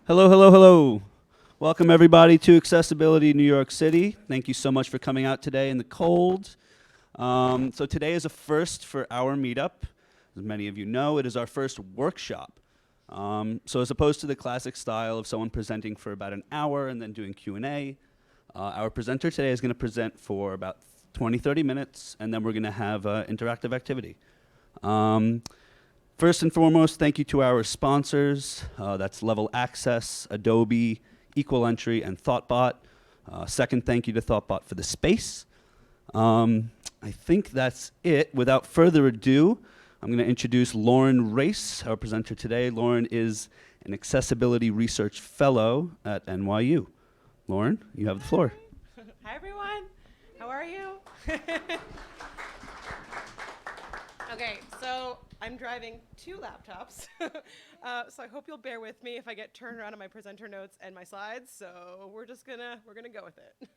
Hello, hello, hello. Welcome everybody to Accessibility New York City. Thank you so much for coming out today in the cold. So today is a first for our meetup. As many of you know, it is our first workshop. So as opposed to the classic style of someone presenting for about an hour and then doing Q&A, our presenter today is going to present for about 20, 30 minutes, and then we're going to have interactive activity. First and foremost, thank you to our sponsors. That's Level Access, Adobe, Equal Entry, and ThoughtBot. Second, thank you to ThoughtBot for the space. I think that's it. Without further ado, I'm going to introduce Lauren Race, our presenter today. Lauren is an Accessibility Research Fellow at NYU. Lauren, you have the floor. Hi, everyone. How are you? Okay, so I'm driving two laptops, so I hope you'll bear with me if I get turned around on my presenter notes and my slides. So we're gonna go with it.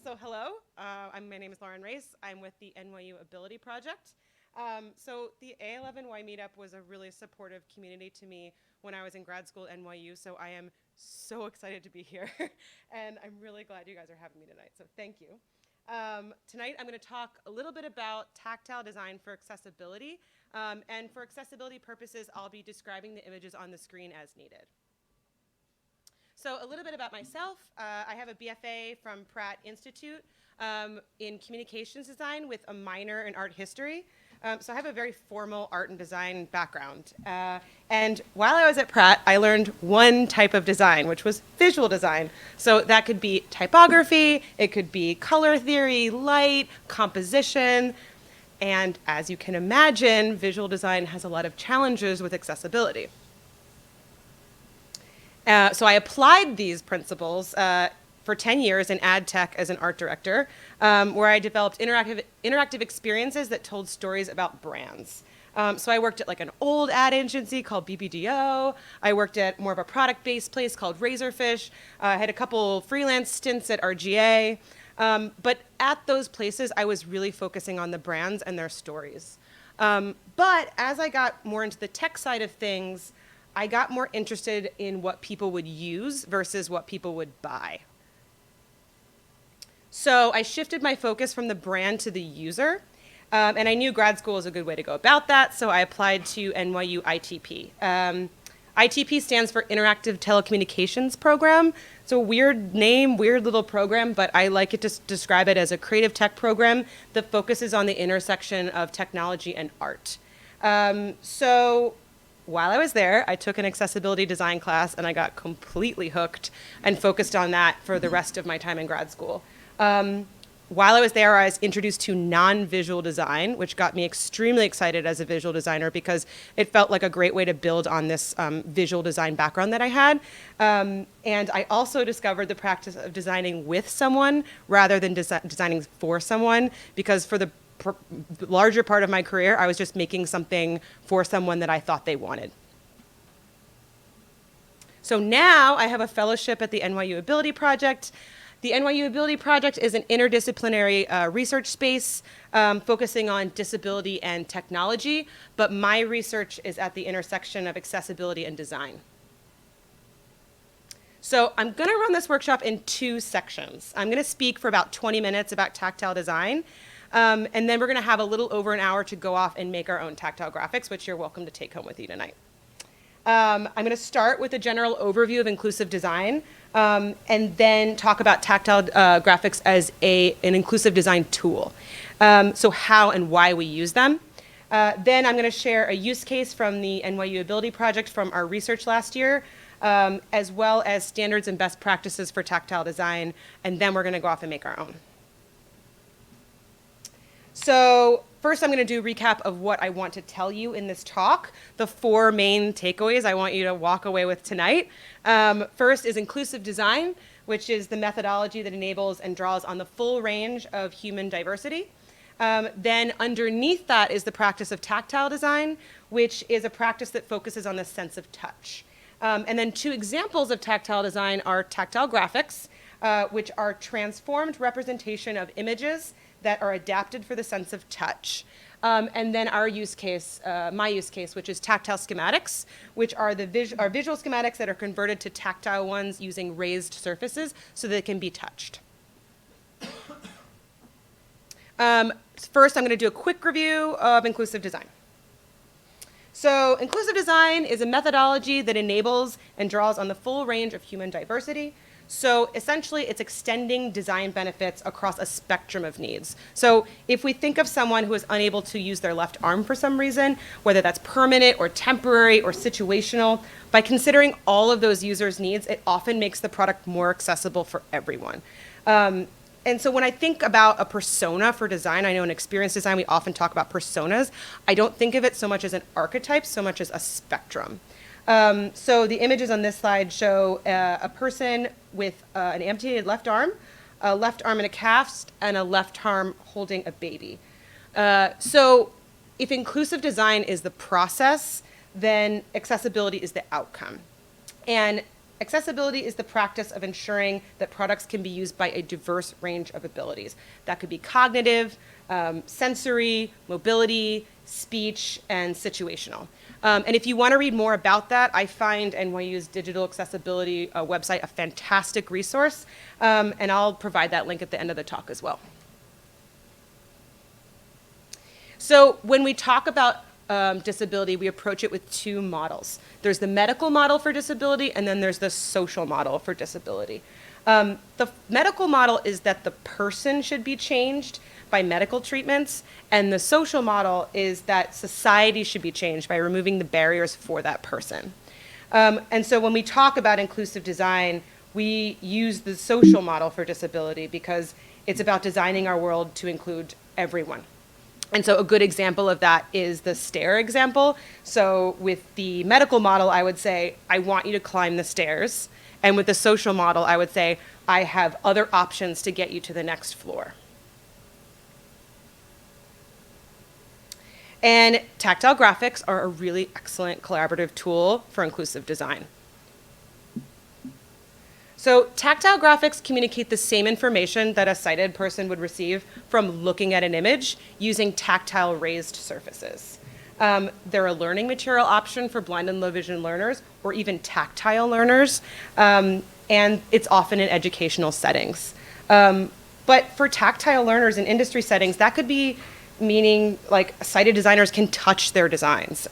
So hello, my name is Lauren Race. I'm with the NYU Ability Project. So the A11y meetup was a really supportive community to me when I was in grad school at NYU. So I am so excited to be here, and I'm really glad you guys are having me tonight. So thank you. Tonight I'm going to talk a little bit about tactile design for accessibility, and for accessibility purposes I'll be describing the images on the screen as needed. So a little bit about myself. I have a BFA from Pratt Institute in communications design with a minor in art history. So I have a very formal art and design background. And while I was at Pratt, I learned one type of design, which was visual design. So that could be typography, it could be color theory, light, composition. And as you can imagine, visual design has a lot of challenges with accessibility. So I applied these principles for 10 years in ad tech as an art director, where I developed interactive experiences that told stories about brands. So I worked at like an old ad agency called BBDO. I worked at more of a product-based place called Razorfish. I had a couple freelance stints at RGA. But at those places, I was really focusing on the brands and their stories. But as I got more into the tech side of things, I got more interested in what people would use versus what people would buy. So I shifted my focus from the brand to the user, and I knew grad school was a good way to go about that, so I applied to NYU ITP. ITP stands for Interactive Telecommunications Program. It's a weird name, weird little program, but I like it to describe it as a creative tech program that focuses on the intersection of technology and art. So while I was there, I took an accessibility design class, and I got completely hooked and focused on that for the rest of my time in grad school. While I was there, I was introduced to non-visual design, which got me extremely excited as a visual designer because it felt like a great way to build on this visual design background that I had. And I also discovered the practice of designing with someone rather than designing for someone, because for the larger part of my career, I was just making something for someone that I thought they wanted. So now I have a fellowship at the NYU Ability Project. The NYU Ability Project is an interdisciplinary research space focusing on disability and technology, but my research is at the intersection of accessibility and design. So I'm going to run this workshop in two sections. I'm going to speak for about 20 minutes about tactile design, and then we're going to have a little over an hour to go off and make our own tactile graphics, which you're welcome to take home with you tonight. I'm going to start with a general overview of inclusive design, and then talk about tactile graphics as an inclusive design tool. So how and why we use them. Then I'm going to share a use case from the NYU Ability Project from our research last year, as well as standards and best practices for tactile design, and then we're going to go off and make our own. So first, I'm going to do a recap of what I want to tell you in this talk, the four main takeaways I want you to walk away with tonight. First is inclusive design, which is the methodology that enables and draws on the full range of human diversity. Then underneath that is the practice of tactile design, which is a practice that focuses on the sense of touch. And then two examples of tactile design are tactile graphics, which are transformed representation of images that are adapted for the sense of touch. And then our use case, my use case, which is tactile schematics, which are our visual schematics that are converted to tactile ones using raised surfaces so that it can be touched. First, I'm going to do a quick review of inclusive design. So inclusive design is a methodology that enables and draws on the full range of human diversity. So essentially, it's extending design benefits across a spectrum of needs. So if we think of someone who is unable to use their left arm for some reason, whether that's permanent or temporary or situational, by considering all of those users' needs, it often makes the product more accessible for everyone. And so when I think about a persona for design, I know in experience design, we often talk about personas. I don't think of it so much as an archetype, so much as a spectrum. So the images on this slide show a person with an amputated left arm, a left arm in a cast, and a left arm holding a baby. So if inclusive design is the process, then accessibility is the outcome. And accessibility is the practice of ensuring that products can be used by a diverse range of abilities. That could be cognitive, sensory, mobility, speech, and situational. And if you want to read more about that, I find NYU's Digital Accessibility website a fantastic resource, and I'll provide that link at the end of the talk as well. So when we talk about disability, we approach it with two models. There's the medical model for disability, and then there's the social model for disability. The medical model is that the person should be changed by medical treatments, and the social model is that society should be changed by removing the barriers for that person. And so when we talk about inclusive design, we use the social model for disability because it's about designing our world to include everyone. And so a good example of that is the stair example. So with the medical model, I would say, I want you to climb the stairs. And with the social model, I would say, I have other options to get you to the next floor. And tactile graphics are a really excellent collaborative tool for inclusive design. So tactile graphics communicate the same information that a sighted person would receive from looking at an image using tactile raised surfaces. They're a learning material option for blind and low vision learners or even tactile learners, and it's often in educational settings. But for tactile learners in industry settings, that could be meaning like sighted designers can touch their designs.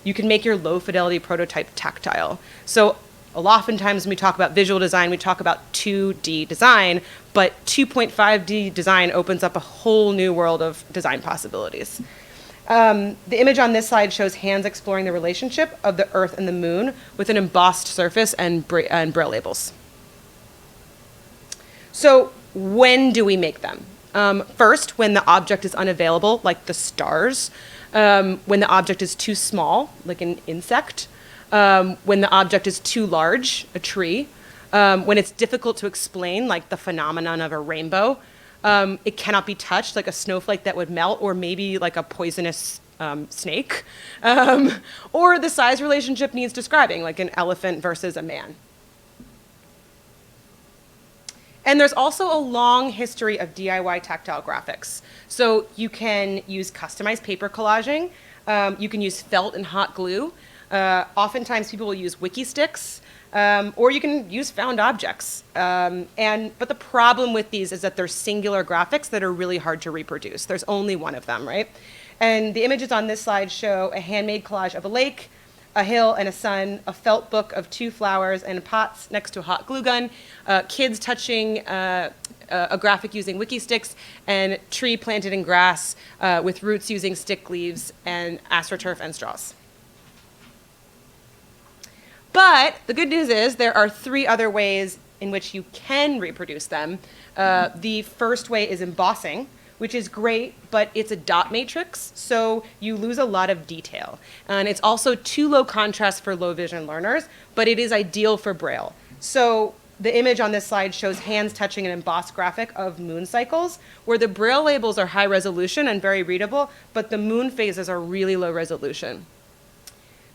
You can make your low fidelity prototype tactile. So oftentimes when we talk about visual design, we talk about 2D design, but 2.5D design opens up a whole new world of design possibilities. The image on this slide shows hands exploring the relationship of the Earth and the Moon with an embossed surface and braille labels. So when do we make them? First, when the object is unavailable, like the stars, when the object is too small, like an insect, when the object is too large, a tree, when it's difficult to explain, like the phenomenon of a rainbow, it cannot be touched, like a snowflake that would melt, or maybe like a poisonous snake, or the size relationship needs describing, like an elephant versus a man. And there's also a long history of DIY tactile graphics. So you can use customized paper collaging, you can use felt and hot glue. Oftentimes people will use wiki sticks, or you can use found objects. But the problem with these is that they're singular graphics that are really hard to reproduce. There's only one of them, right? And the images on this slide show a handmade collage of a lake, a hill and a sun, a felt book of 2 flowers and pots next to a hot glue gun, kids touching a graphic using wiki sticks, and tree planted in grass with roots using stick leaves and astroturf and straws. But the good news is there are 3 other ways in which you can reproduce them. The first way is embossing, which is great, but it's a dot matrix, so you lose a lot of detail. And it's also too low contrast for low vision learners, but it is ideal for Braille. So the image on this slide shows hands touching an embossed graphic of moon cycles, where the Braille labels are high resolution and very readable, but the moon phases are really low resolution.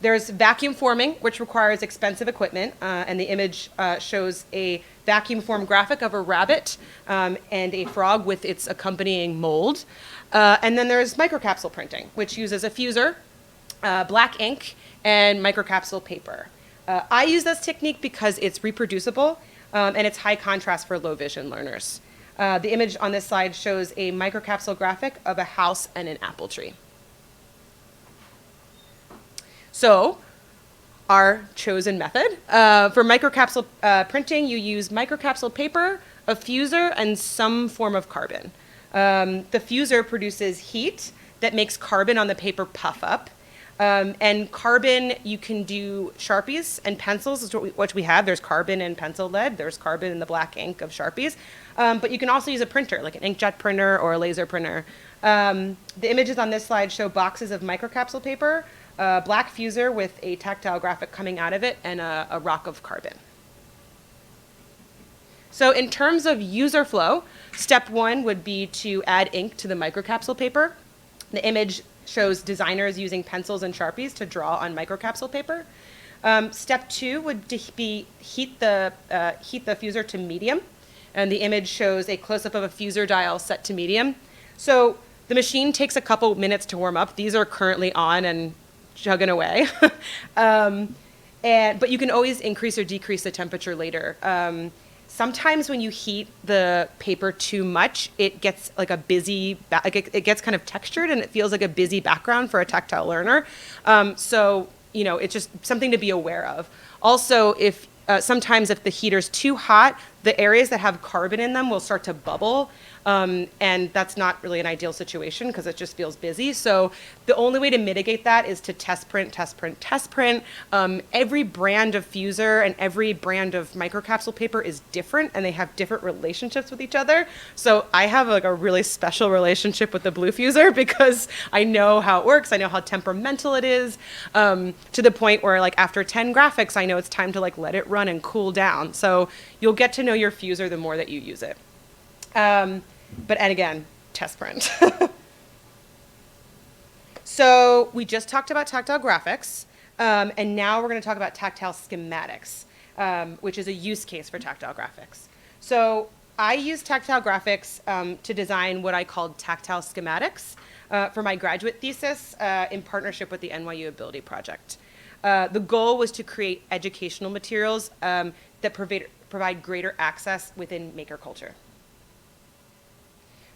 There's vacuum forming, which requires expensive equipment, and the image shows a vacuum form graphic of a rabbit and a frog with its accompanying mold. And then there's microcapsule printing, which uses a fuser, black ink, and microcapsule paper. I use this technique because it's reproducible and it's high contrast for low vision learners. The image on this slide shows a microcapsule graphic of a house and an apple tree. So, our chosen method. For microcapsule printing, you use microcapsule paper, a fuser, and some form of carbon. The fuser produces heat that makes carbon on the paper puff up. And carbon, you can do Sharpies and pencils, is what we have. There's carbon in pencil lead. There's carbon in the black ink of Sharpies. But you can also use a printer, like an inkjet printer or a laser printer. The images on this slide show boxes of microcapsule paper, black fuser with a tactile graphic coming out of it, and a rock of carbon. So in terms of user flow, step one would be to add ink to the microcapsule paper. The image shows designers using pencils and Sharpies to draw on microcapsule paper. Step two would be heat the fuser to medium. And the image shows a close-up of a fuser dial set to medium. So the machine takes a couple minutes to warm up. These are currently on and chugging away. But you can always increase or decrease the temperature later. Sometimes when you heat the paper too much, it gets like a busy, it gets kind of textured and it feels like a busy background for a tactile learner. So, you know, it's just something to be aware of. Also, sometimes if the heater's too hot, the areas that have carbon in them will start to bubble. And that's not really an ideal situation because it just feels busy. So the only way to mitigate that is to test print, test print, test print. Every brand of fuser and every brand of microcapsule paper is different and they have different relationships with each other. So I have like a really special relationship with the blue fuser because I know how it works. I know how temperamental it is, to the point where like after 10 graphics, I know it's time to like let it run and cool down. So you'll get to know your fuser the more that you use it. And again, test print. So we just talked about tactile graphics, and now we're going to talk about tactile schematics, which is a use case for tactile graphics. So I use tactile graphics to design what I called tactile schematics for my graduate thesis in partnership with the NYU Ability Project. The goal was to create educational materials that provide greater access within maker culture.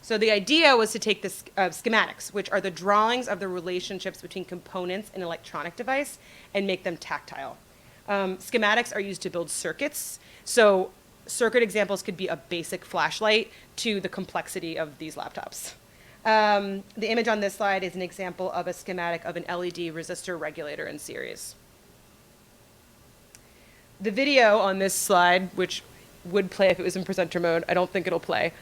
So the idea was to take the schematics, which are the drawings of the relationships between components in an electronic device, and make them tactile. Schematics are used to build circuits. So circuit examples could be a basic flashlight to the complexity of these laptops. The image on this slide is an example of a schematic of an LED resistor regulator in series. The video on this slide, which would play if it was in presenter mode, I don't think it'll play,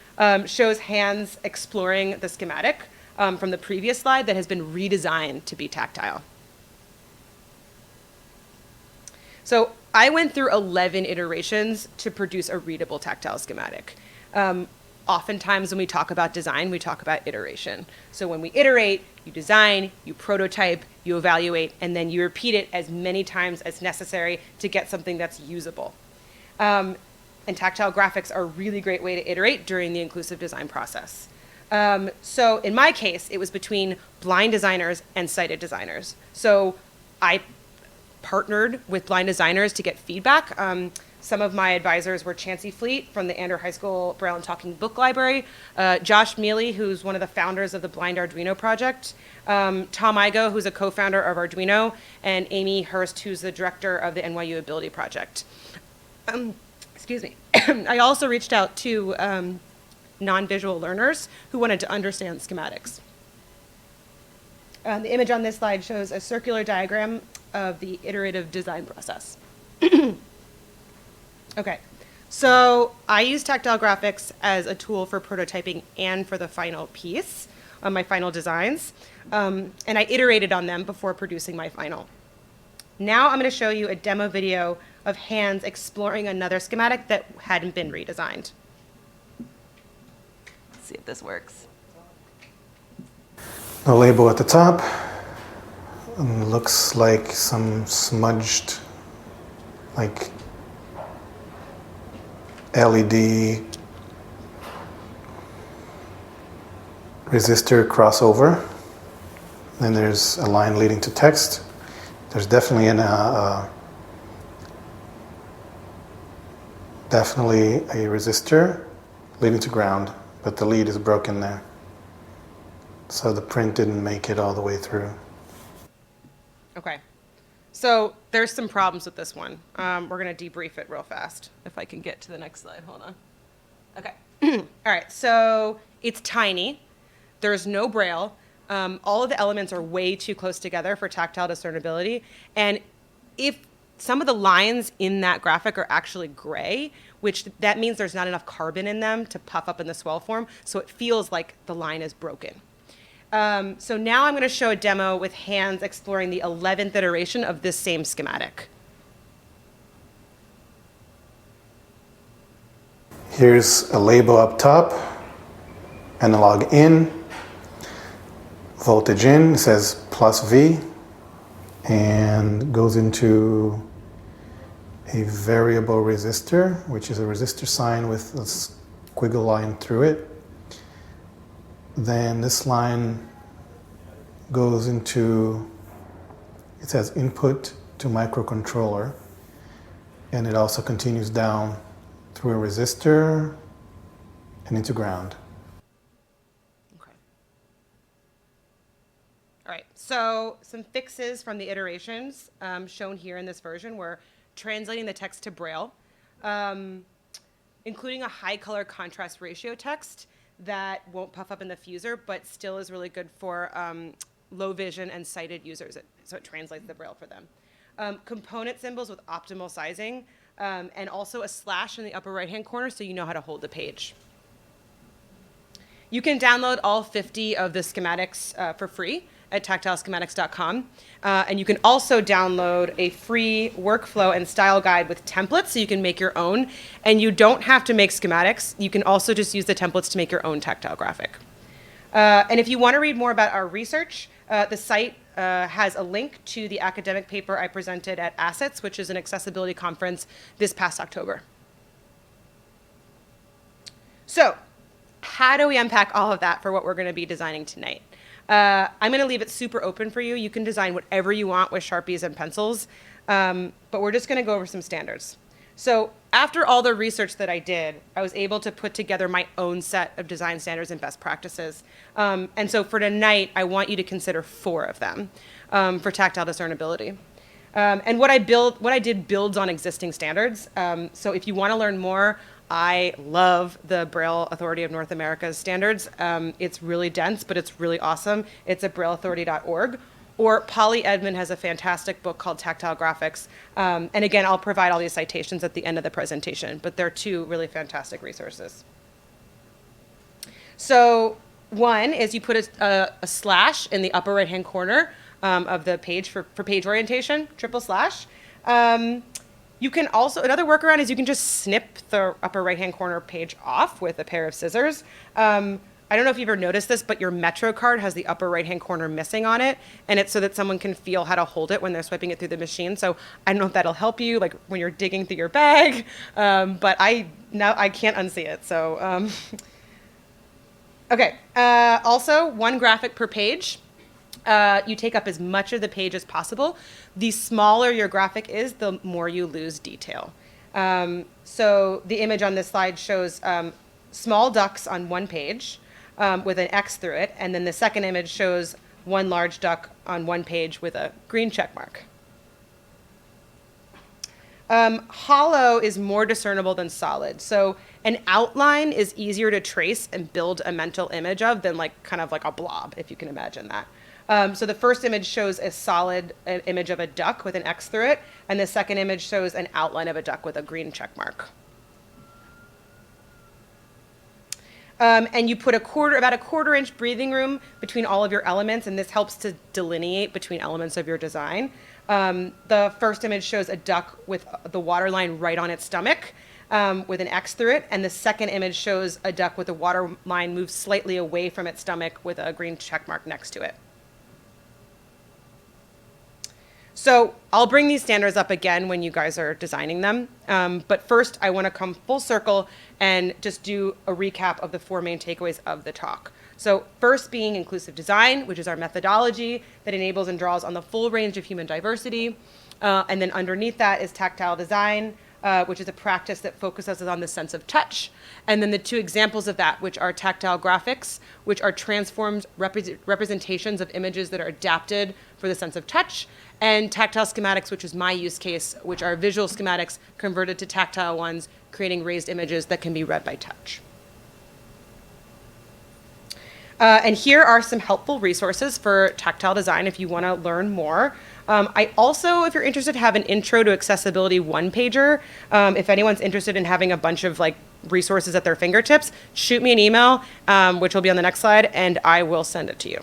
shows hands exploring the schematic from the previous slide that has been redesigned to be tactile. So I went through 11 iterations to produce a readable tactile schematic. Oftentimes when we talk about design, we talk about iteration. So when we iterate, you design, you prototype, you evaluate, and then you repeat it as many times as necessary to get something that's usable. And tactile graphics are a really great way to iterate during the inclusive design process. So in my case, it was between blind designers and sighted designers. So I partnered with blind designers to get feedback. Some of my advisors were Chancey Fleet from the Andrew High School Braille and Talking Book Library, Josh Mealy, who's one of the founders of the Blind Arduino project, Tom Igo, who's a co-founder of Arduino, and Amy Hurst, who's the director of the NYU Ability Project. Excuse me. I also reached out to non-visual learners who wanted to understand schematics. The image on this slide shows a circular diagram of the iterative design process. Okay, so I use tactile graphics as a tool for prototyping and for the final piece, my final designs, and I iterated on them before producing my final. Now I'm going to show you a demo video of hands exploring another schematic that hadn't been redesigned. Let's see if this works. The label at the top. looks like some smudged, like LED resistor crossover. Then there's a line leading to text. There's definitely definitely a resistor leading to ground, but the lead is broken there. So the print didn't make it all the way through. Okay. So there's some problems with this one. We're going to debrief it real fast. If I can get to the next slide. Hold on. Okay. All right. So it's tiny. There's no braille. All of the elements are way too close together for tactile discernibility. And if some of the lines in that graphic are actually gray, which that means there's not enough carbon in them to puff up in the swell form, so it feels like the line is broken. So now I'm going to show a demo with hands exploring the 11th iteration of this same schematic. Here's a label up top, analog in, voltage in, it says plus V, and goes into a variable resistor, which is a resistor sign with a squiggle line through it. Then this line goes into, it says input to microcontroller, and it also continues down through a resistor and into ground. Okay. All right, so some fixes from the iterations shown here in this version were translating the text to Braille, including a high color contrast ratio text that won't puff up in the fuser, but still is really good for low vision and sighted users, so it translates the Braille for them. Component symbols with optimal sizing, and also a slash in the upper right-hand corner so you know how to hold the page. You can download all 50 of the schematics for free at tactileschematics.com. And you can also download a free workflow and style guide with templates so you can make your own. And you don't have to make schematics. You can also just use the templates to make your own tactile graphic. And if you want to read more about our research, the site has a link to the academic paper I presented at Assets, which is an accessibility conference this past October. So how do we unpack all of that for what we're going to be designing tonight? I'm going to leave it super open for you. You can design whatever you want with Sharpies and pencils, but we're just going to go over some standards. So after all the research that I did, I was able to put together my own set of design standards and best practices. And so for tonight, I want you to consider 4 of them for tactile discernibility. And what I did builds on existing standards. So if you want to learn more, I love the Braille Authority of North America's standards. It's really dense, but it's really awesome. It's at brailleauthority.org. Or Polly Edmond has a fantastic book called Tactile Graphics. And again, I'll provide all these citations at the end of the presentation, but they're 2 really fantastic resources. So one is you put a slash in the upper right-hand corner of the page for page orientation, triple slash. You can also, another workaround is you can just snip the upper right-hand corner page off with a pair of scissors. I don't know if you've ever noticed this, but your Metro card has the upper right-hand corner missing on it, and it's so that someone can feel how to hold it when they're swiping it through the machine. So I don't know if that'll help you, like when you're digging through your bag, but I can't unsee it. So, okay. Also, 1 graphic per page. You take up as much of the page as possible. The smaller your graphic is, the more you lose detail. So the image on this slide shows small ducks on one page with an X through it, and then the second image shows 1 large duck on one page with a green check mark. Hollow is more discernible than solid. So an outline is easier to trace and build a mental image of than kind of like a blob, if you can imagine that. So the first image shows a solid image of a duck with an X through it, and the second image shows an outline of a duck with a green check mark. And you put about a quarter-inch breathing room between all of your elements, and this helps to delineate between elements of your design. The first image shows a duck with the waterline right on its stomach with an X through it, and the second image shows a duck with the waterline moved slightly away from its stomach with a green check mark next to it. So I'll bring these standards up again when you guys are designing them. But first, I want to come full circle and just do a recap of the 4 main takeaways of the talk. So first being inclusive design, which is our methodology that enables and draws on the full range of human diversity. And then underneath that is tactile design, which is a practice that focuses on the sense of touch. And then the 2 examples of that, which are tactile graphics, which are transformed representations of images that are adapted for the sense of touch, and tactile schematics, which is my use case, which are visual schematics converted to tactile ones, creating raised images that can be read by touch. And here are some helpful resources for tactile design if you want to learn more. I also, if you're interested, have an Intro to Accessibility one-pager. If anyone's interested in having a bunch of like resources at their fingertips, shoot me an email, which will be on the next slide, and I will send it to you.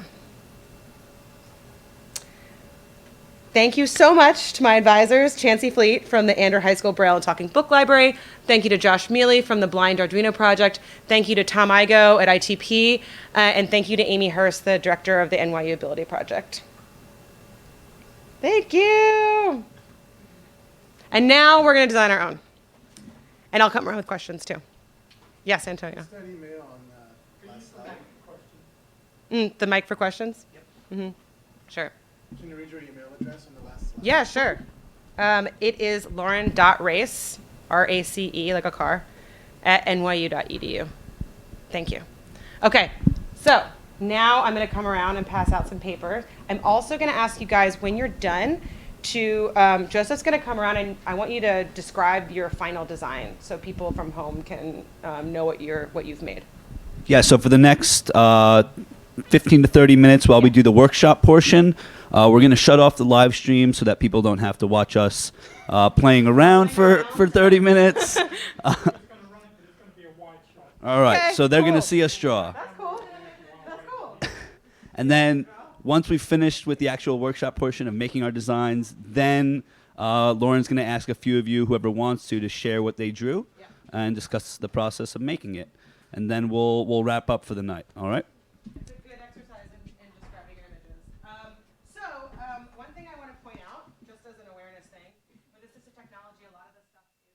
Thank you so much to my advisors, Chancey Fleet from the Andrew High School Braille and Talking Book Library. Thank you to Josh Mealy from the Blind Arduino Project. Thank you to Tom Igo at ITP. And thank you to Amy Hurst, the director of the NYU Ability Project. Thank you. And now we're going to design our own. And I'll come around with questions too. Yes, Antonio. That email on last slide. The mic for questions? Yep. Sure. Can you read your email address on the last slide? Yeah, sure. It is lauren.race, R-A-C-E, like a car, at nyu.edu. Thank you. Okay, so now I'm going to come around and pass out some papers. I'm also going to ask you guys, when you're done, to Joseph's going to come around and I want you to describe your final design so people from home can know what you've made. Yeah, so for the next 15 to 30 minutes while we do the workshop portion, we're going to shut off the live stream so that people don't have to watch us playing around for 30 minutes. All right, Okay, so they're going to cool. see us draw. That's cool. That's cool. And then once we've finished with the actual workshop portion of making our designs, then Lauren's going to ask a few of you, whoever wants to share what they drew and discuss the process of making it. And then we'll wrap up for the night, all right? It's a good exercise in describing your images. One thing I want to point out, just as an awareness thing, with assistive technology, a lot of this stuff is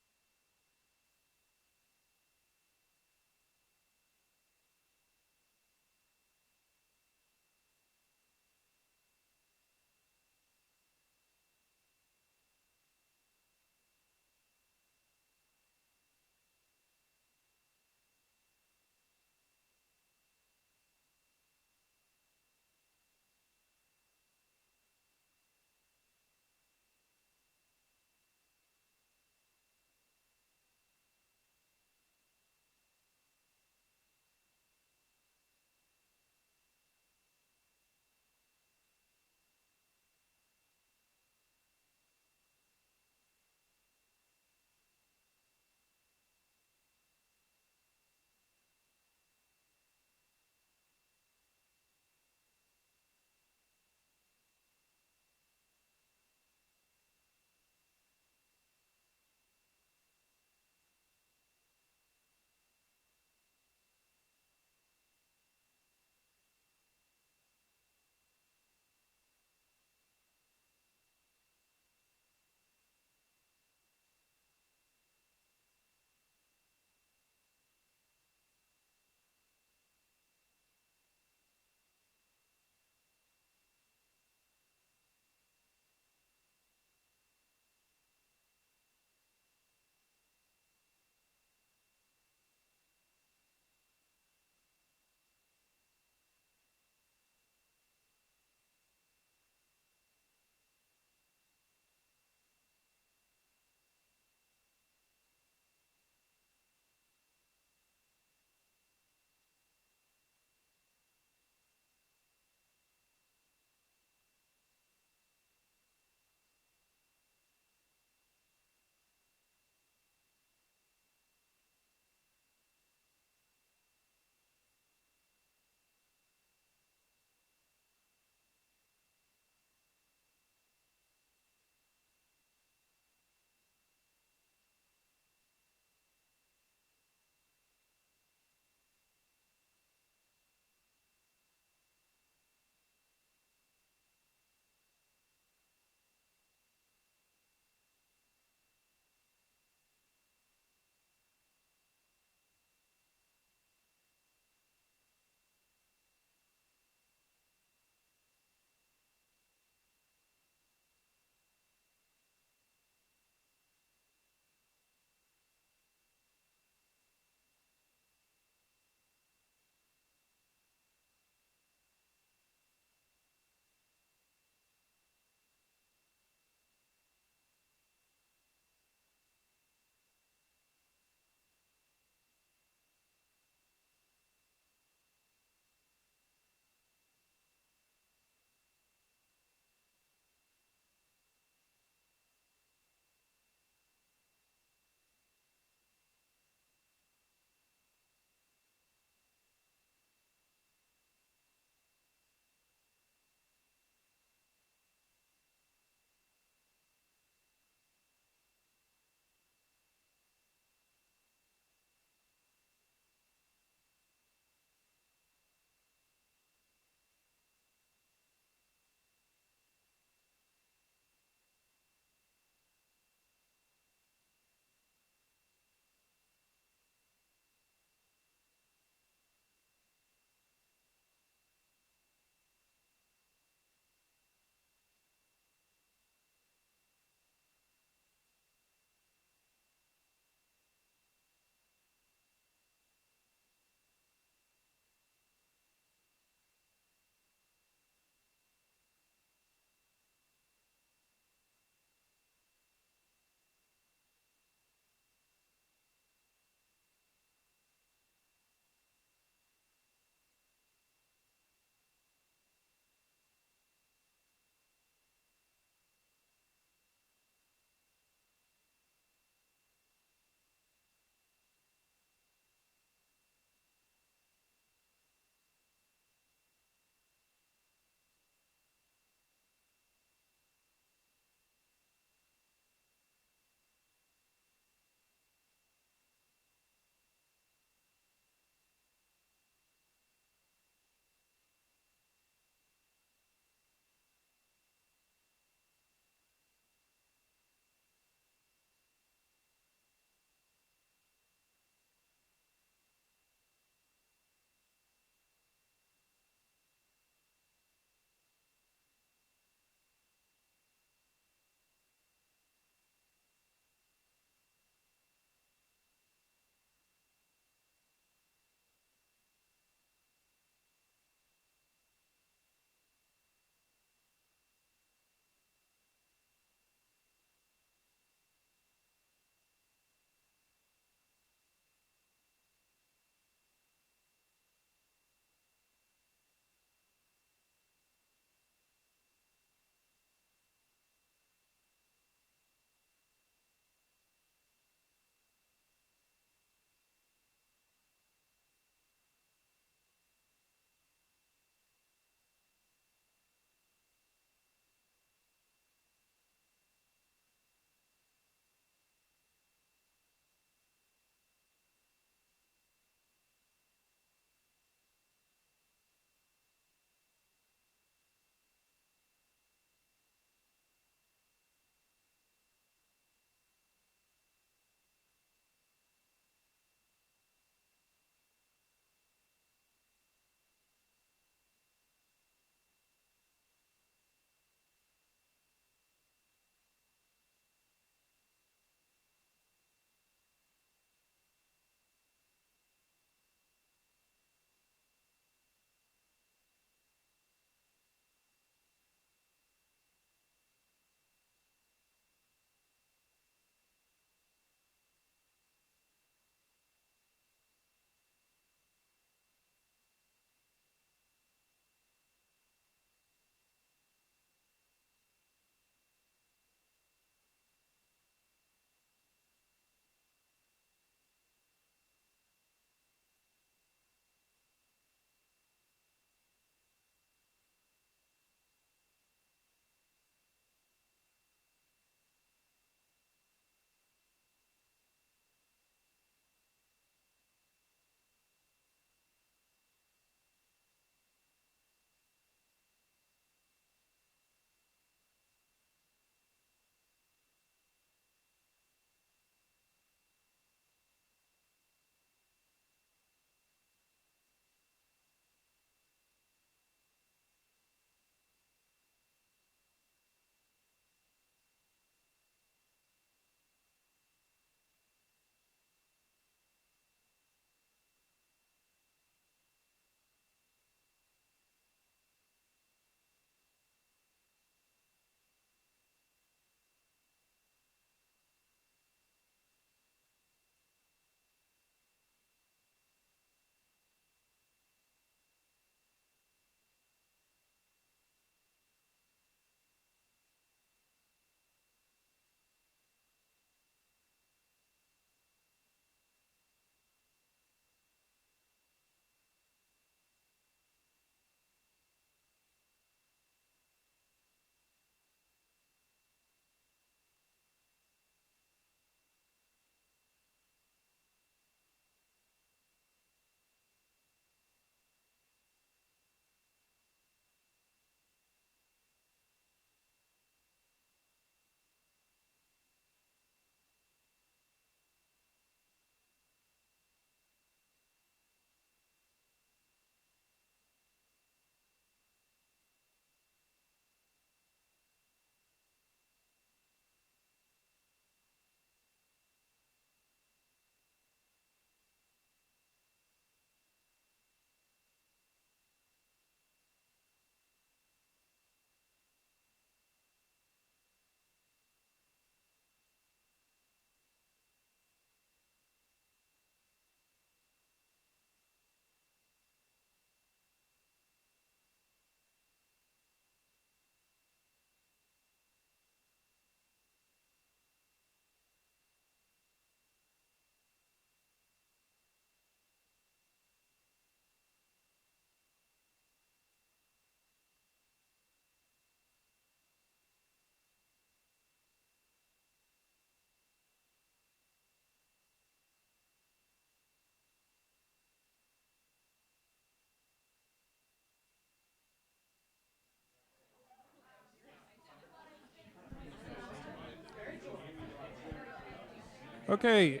Okay,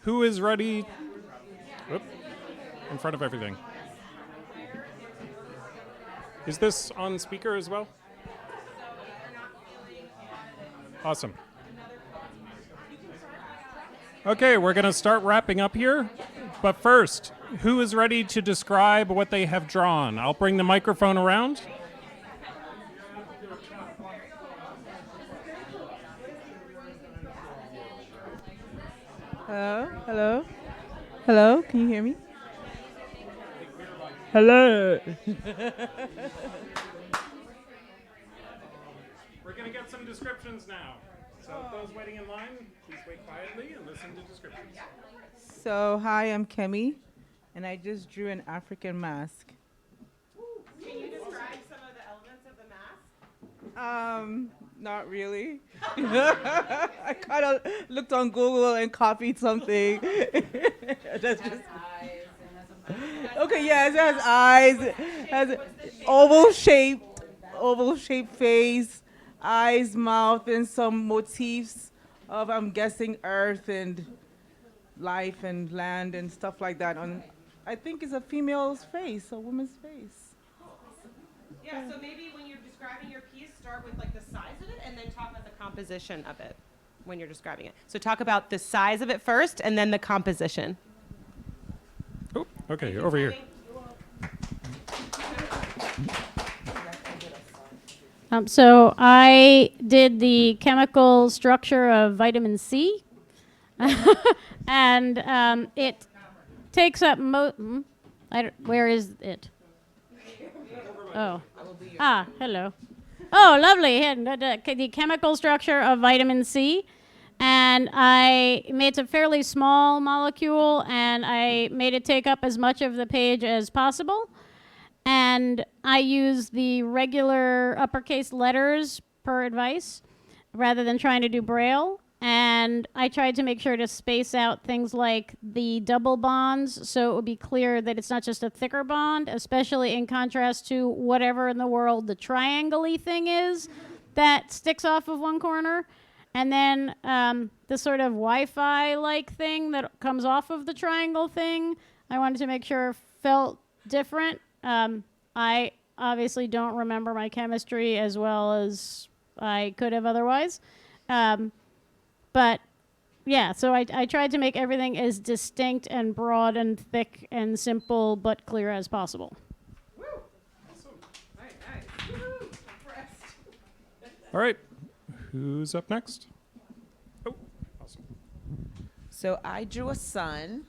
who is ready? Whoop, in front of everything. Is this on speaker as well? Awesome. Okay, we're going to start wrapping up here. But first, who is ready to describe what they have drawn? I'll bring the microphone around. Hello? Hello? Hello? Can you hear me? Hello? We're going to get some descriptions now. So those waiting in line, please wait quietly and listen to descriptions. So, hi, I'm Kemi, and I just drew an African mask. Can you describe some of the elements of the mask? Not really. I kind of looked on Google and copied something. That's just okay. Yes, it has eyes. It has oval shaped face, eyes, mouth, and some motifs of, I'm guessing, earth and life and land and stuff like that. On, I think it's a female's face, a woman's face. Yeah, so maybe when you're describing your piece, start with like the size of it and then talk about the composition of it when you're describing it. So talk about the size of it first and then the composition. Oh, okay, over here. So I did the chemical structure of vitamin C, and it takes up where is it? Oh, hello. Oh, lovely. And the chemical structure of vitamin C, and it's a fairly small molecule, and I made it take up as much of the page as possible. And I use the regular uppercase letters per advice rather than trying to do Braille. And I tried to make sure to space out things like the double bonds so it would be clear that it's not just a thicker bond, especially in contrast to whatever in the world the triangle-y thing is that sticks off of one corner. And then the sort of Wi-Fi-like thing that comes off of the triangle thing, I wanted to make sure felt different. I obviously don't remember my chemistry as well as I could have otherwise. But yeah, so I tried to make everything as distinct and broad and thick and simple but clear as possible. Woo! Awesome. Nice. Woo-hoo. Impressed. All right, who's up next? Oh, awesome. So I drew a sun,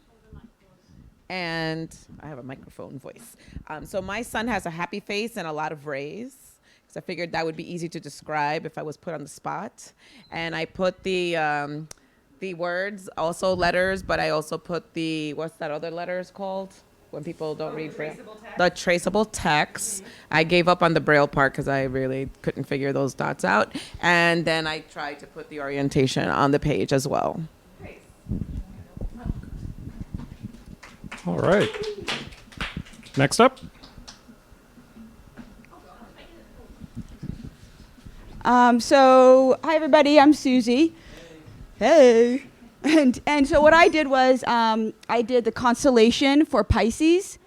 and I have a microphone voice. So my sun has a happy face and a lot of rays. So I figured that would be easy to describe if I was put on the spot. And I put the words, also letters, but I also put the, what's that other letters called? When people don't read Braille? The traceable text. I gave up on the Braille part because I really couldn't figure those dots out. And then I tried to put the orientation on the page as well. All right. Next up. So, hi everybody, I'm Susie. Hey. And so what I did was I did the constellation for Pisces.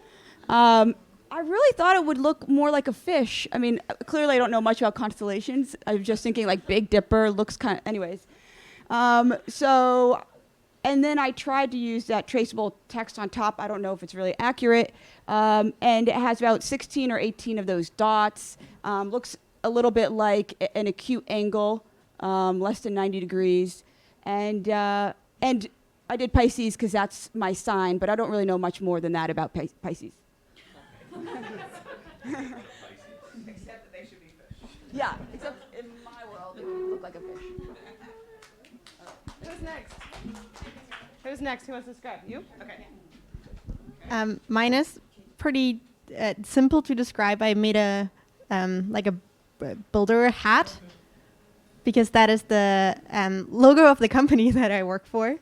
I really thought it would look more like a fish. I mean, clearly I don't know much about constellations. I was just thinking like Big Dipper looks kind of, anyways. And then I tried to use that traceable text on top. I don't know if it's really accurate. And it has about 16 or 18 of those dots. Looks a little bit like an acute angle, less than 90 degrees. And I did Pisces because that's my sign, but I don't really know much more than that about Pisces. Except that they should be fish. Yeah, except in my world, it would look like a fish. Who's next? Who's next? Who wants to describe? You? Okay. Mine is pretty simple to describe. I made a builder hat because that is the logo of the company that I work for,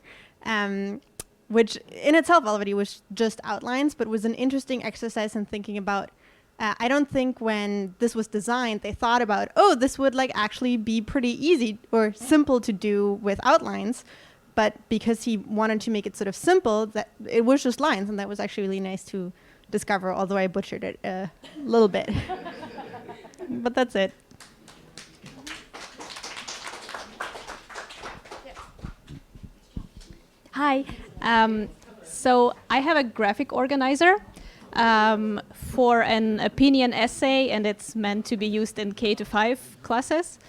which in itself already was just outlines, but was an interesting exercise in thinking about. I don't think when this was designed, they thought about, oh, this would like actually be pretty easy or simple to do with outlines. but because he wanted to make it sort of simple, that it was just lines, and that was actually really nice to discover, although I butchered it a little bit. But that's it. Hi. So I have a graphic organizer for an opinion essay, and it's meant to be used in K-5 classes.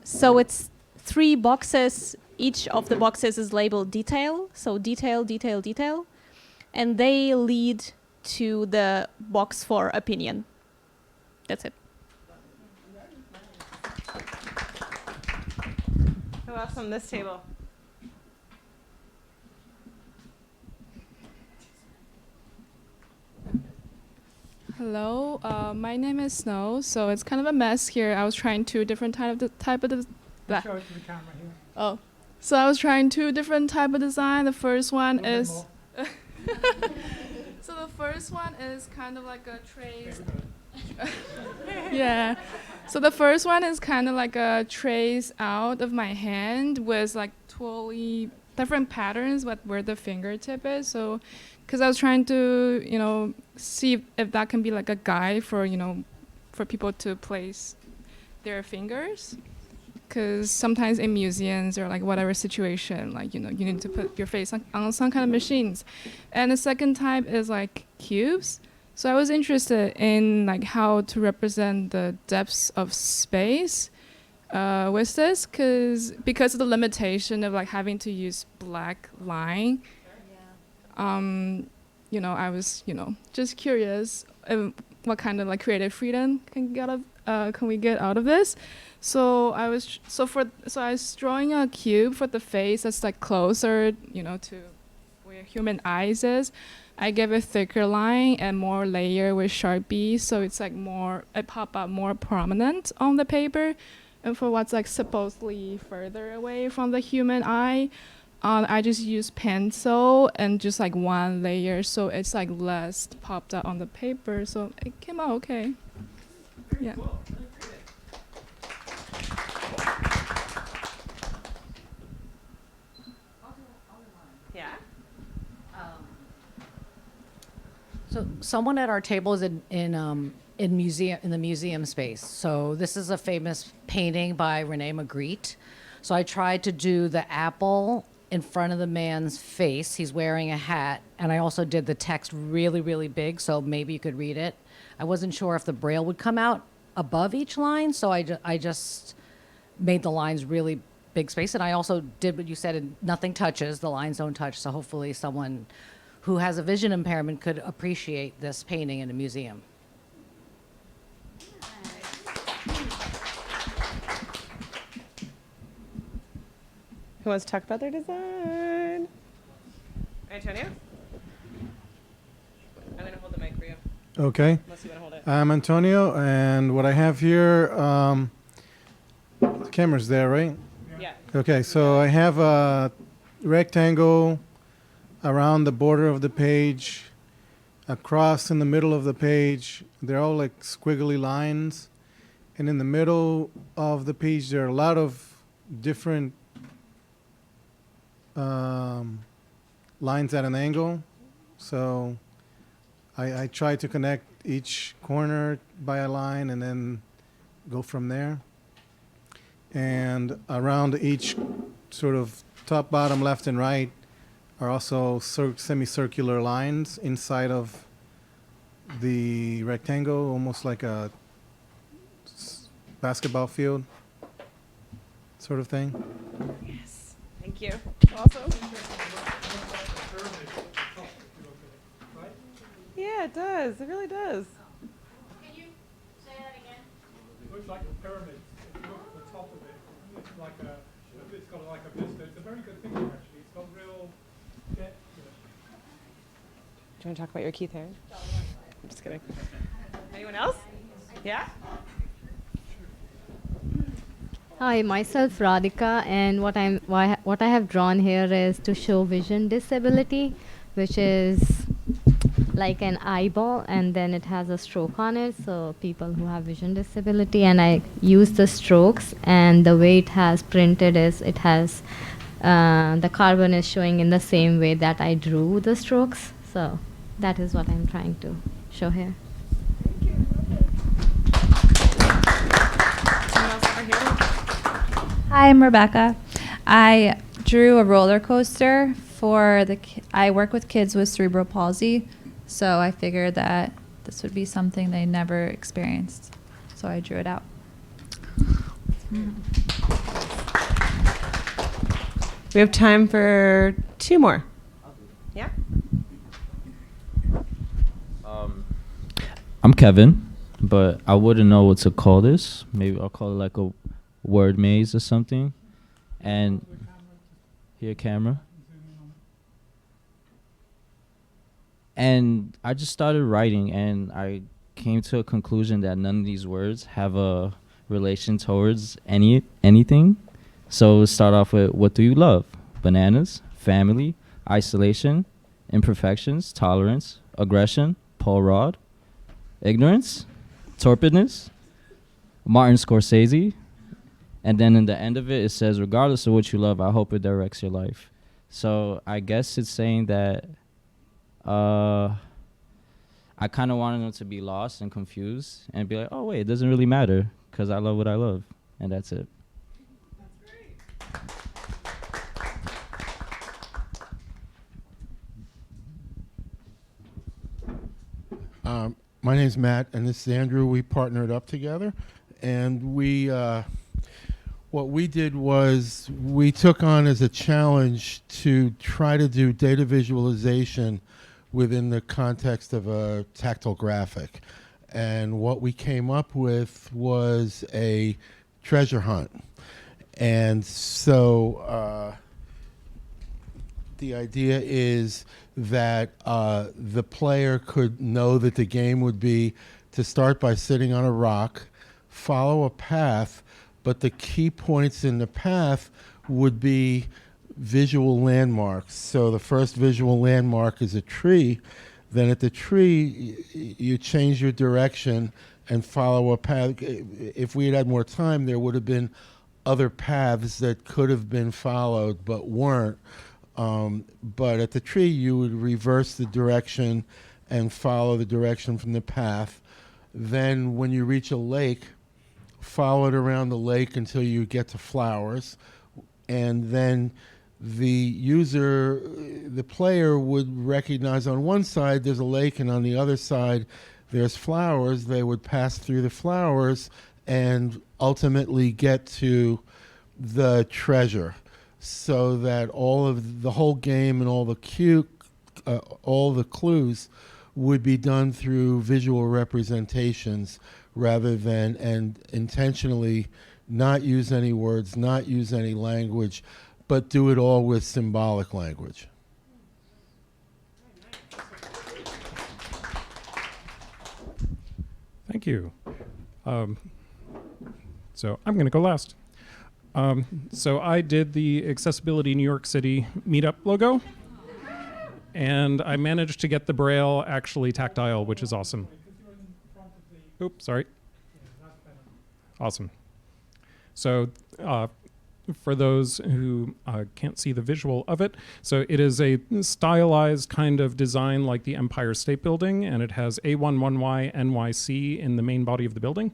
So it's 3 boxes. Each of the boxes is labeled detail. So detail, detail, detail. And they lead to the box for opinion. That's it. Who else on this table? Hello, my name is Snow. So it's kind of a mess here. I was trying 2 different type of Show it to the camera here. Oh, so I was trying 2 different type of design. The first one is. So the first one is kind of like a trace. Yeah. So the first one is kind of like a trace out of my hand with like totally different patterns, but where the fingertip is. So, because I was trying to, see if that can be like a guide for, for people to place their fingers. Because sometimes in museums or like whatever situation, like, you need to put your face on some kind of machines. And the second type is like cubes. So I was interested in like how to represent the depths of space with this, because of the limitation of like having to use black line. I was, just curious what kind of like creative freedom can we get out of this. So I was drawing a cube for the face that's like closer, to where human eyes is. I gave a thicker line and more layer with Sharpie, so it's like it pop up more prominent on the paper. And for what's like supposedly further away from the human eye, I just used pencil and just like 1 layer, so it's like less popped out on the paper. So it came out okay. Yeah. Yeah. So someone at our table is in the museum space. So this is a famous painting by Rene Magritte. So I tried to do the apple in front of the man's face. He's wearing a hat, and I also did the text really, really big, so maybe you could read it. I wasn't sure if the braille would come out above each line, so I just made the lines really big space. And I also did what you said, and nothing touches, the lines don't touch, so hopefully someone who has a vision impairment could appreciate this painting in a museum. Who wants to talk about their design? Antonio? I'm going to hold the mic for you. Okay. Unless you want to hold it. I'm Antonio, and what I have here, the camera's there, right? Yeah. Okay, so I have a rectangle around the border of the page, across in the middle of the page. They're all like squiggly lines. And in the middle of the page, there are a lot of different lines at an angle. So I try to connect each corner by a line and then go from there. And around each sort of top, bottom, left, and right are also semicircular lines inside of the rectangle, almost like a basketball field sort of thing. Yes. Thank you. Awesome. Yeah, it does. It really does. Can you say that again? It looks like a pyramid. If you look at the top of it, it's like it's got like a vista. It's a very good picture actually. It's got real depth to it. Do you want to talk about your Keith hair? I'm just kidding. Anyone else? Yeah? Hi, myself Radhika, and what I have drawn here is to show vision disability, which is like an eyeball, and then it has a stroke on it, so people who have vision disability. And I use the strokes, and the way it has printed is it has the carbon is showing in the same way that I drew the strokes. So that is what I'm trying to show here. Hi, I'm Rebecca. I drew a roller coaster for I work with kids with cerebral palsy, so I figured that this would be something they never experienced. So I drew it out. We have time for 2 more. Yeah? I'm Kevin, but I wouldn't know what to call this. Maybe I'll call it like a word maze or something. And here, camera. And I just started writing, and I came to a conclusion that none of these words have a relation towards anything. So we'll start off with, what do you love? Bananas, family, isolation, imperfections, tolerance, aggression, Paul Rudd, ignorance, torpidness, Martin Scorsese. And then in the end of it, it says, regardless of what you love, I hope it directs your life. So I guess it's saying that I kind of wanted them to be lost and confused and be like, oh, wait, it doesn't really matter because I love what I love. And that's it. My name's Matt, and this is Andrew. We partnered up together, and what we did was we took on as a challenge to try to do data visualization within the context of a tactile graphic. And what we came up with was a treasure hunt. And so the idea is that the player could know that the game would be to start by sitting on a rock, follow a path, but the key points in the path would be visual landmarks. So the first visual landmark is a tree. Then at the tree, you change your direction and follow a path. If we had had more time, there would have been other paths that could have been followed but weren't. But at the tree, you would reverse the direction and follow the direction from the path. Then when you reach a lake, follow it around the lake until you get to flowers. And then the player would recognize on one side there's a lake and on the other side there's flowers. They would pass through the flowers and ultimately get to the treasure, so that all of the whole game and all the clues would be done through visual representations rather than, and intentionally not use any words, not use any language, but do it all with symbolic language. Thank you. So I'm going to go last. So I did the Accessibility New York City Meetup logo, and I managed to get the Braille actually tactile, which is awesome. Oops, sorry. Awesome. So for those who can't see the visual of it, so it is a stylized kind of design like the Empire State Building, and it has A11yNYC in the main body of the building.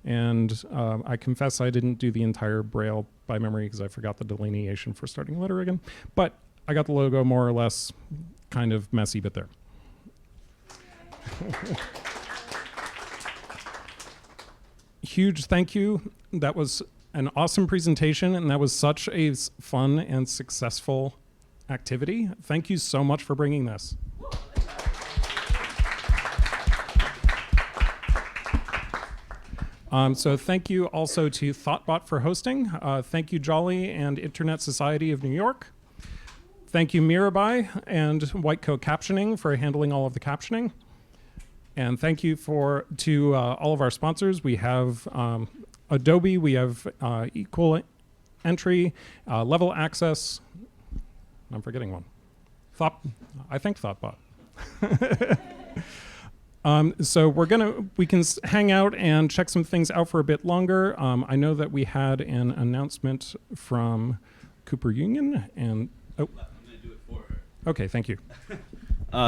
And I confess I didn't do the entire Braille by memory because I forgot the delineation for starting letter again. But I got the logo more or less kind of messy, but there. Huge thank you. That was an awesome presentation, and that was such a fun and successful activity. Thank you so much for bringing this. So thank you also to ThoughtBot for hosting. Thank you, Jolly and Internet Society of New York. Thank you, Mirabai and White Coat Captioning for handling all of the captioning. And thank you to all of our sponsors. We have Adobe, we have Equal Entry, Level Access. I'm forgetting one. I think ThoughtBot. So we can hang out and check some things out for a bit longer. I know that we had an announcement from Cooper Union. And okay, thank you.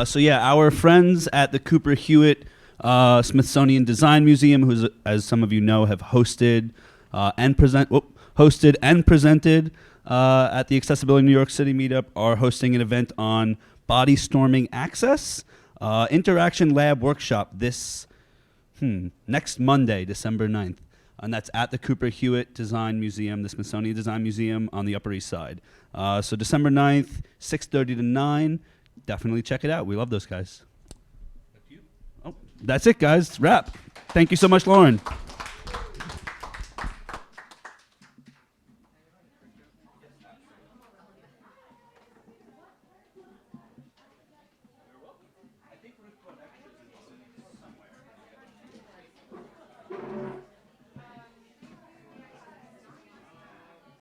So yeah, our friends at the Cooper Hewitt Smithsonian Design Museum, who's, as some of you know, have hosted and presented at the Accessibility New York City meetup, are hosting an event on body storming access interaction lab workshop this next Monday, December 9th. And that's at the Cooper Hewitt Design Museum, the Smithsonian Design Museum on the Upper East Side. So December 9th, 6:30 to 9. Definitely check it out. We love those guys. Oh, that's it, guys. Wrap. Thank you so much, Lauren.